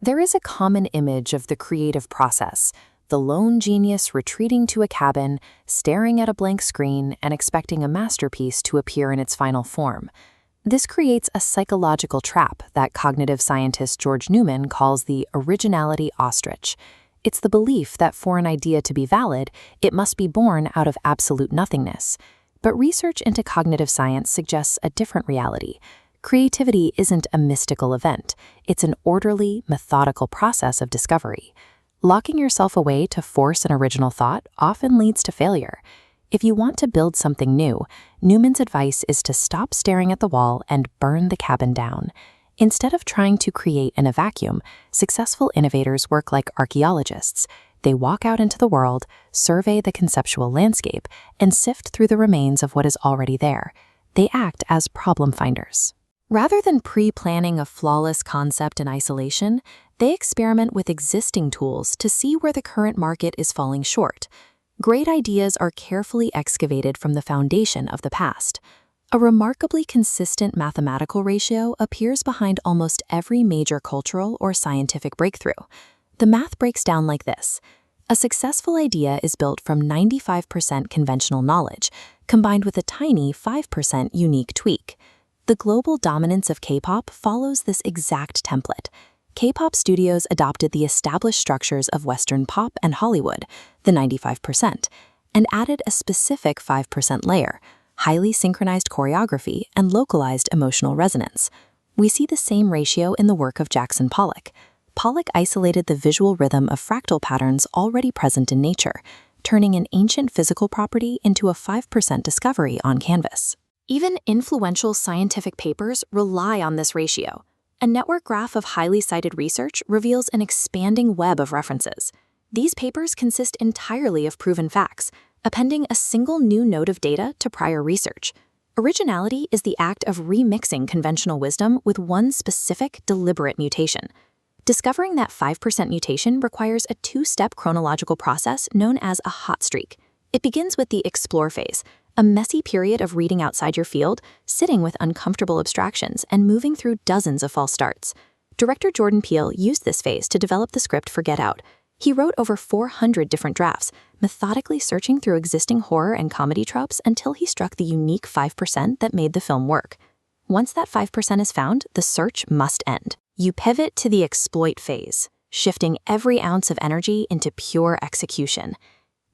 There is a common image of the creative process, the lone genius retreating to a cabin, staring at a blank screen, and expecting a masterpiece to appear in its final form. This creates a psychological trap that cognitive scientist George Newman calls the originality ostrich. It's the belief that for an idea to be valid, it must be born out of absolute nothingness. But research into cognitive science suggests a different reality. Creativity isn't a mystical event. It's an orderly, methodical process of discovery. Locking yourself away to force an original thought often leads to failure. If you want to build something new, Newman's advice is to stop staring at the wall and burn the cabin down. Instead of trying to create in a vacuum, successful innovators work like archaeologists. They walk out into the world, survey the conceptual landscape, and sift through the remains of what is already there. They act as problem finders. Rather than pre-planning a flawless concept in isolation, they experiment with existing tools to see where the current market is falling short. Great ideas are carefully excavated from the foundation of the past. A remarkably consistent mathematical ratio appears behind almost every major cultural or scientific breakthrough. The math breaks down like this. A successful idea is built from 95% conventional knowledge, combined with a tiny 5% unique tweak. The global dominance of K-pop follows this exact template. K-pop studios adopted the established structures of Western pop and Hollywood, the 95%, and added a specific 5% layer, highly synchronized choreography and localized emotional resonance. We see the same ratio in the work of Jackson Pollock. Pollock isolated the visual rhythm of fractal patterns already present in nature, turning an ancient physical property into a 5% discovery on canvas. Even influential scientific papers rely on this ratio. A network graph of highly cited research reveals an expanding web of references. These papers consist entirely of proven facts, appending a single new node of data to prior research. Originality is the act of remixing conventional wisdom with one specific, deliberate mutation. Discovering that 5% mutation requires a two-step chronological process known as a hot streak. It begins with the explore phase, a messy period of reading outside your field, sitting with uncomfortable abstractions, and moving through dozens of false starts. Director Jordan Peele used this phase to develop the script for Get Out. He wrote over 400 different drafts, methodically searching through existing horror and comedy tropes until he struck the unique 5% that made the film work. Once that 5% is found, the search must end. You pivot to the exploit phase, shifting every ounce of energy into pure execution.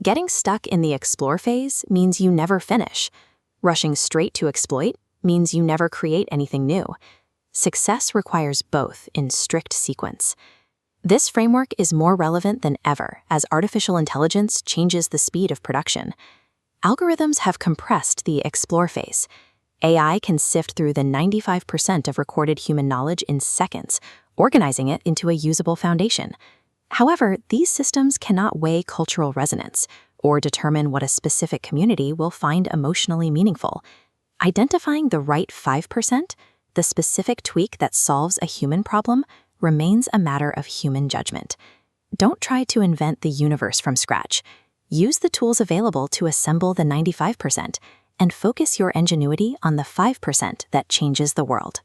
Getting stuck in the explore phase means you never finish. Rushing straight to exploit means you never create anything new. Success requires both in strict sequence. This framework is more relevant than ever as artificial intelligence changes the speed of production. Algorithms have compressed the explore phase. AI can sift through the 95% of recorded human knowledge in seconds, organizing it into a usable foundation. However, these systems cannot weigh cultural resonance or determine what a specific community will find emotionally meaningful. Identifying the right 5%, the specific tweak that solves a human problem, remains a matter of human judgment. Don't try to invent the universe from scratch. Use the tools available to assemble the 95% and focus your ingenuity on the 5% that changes the world.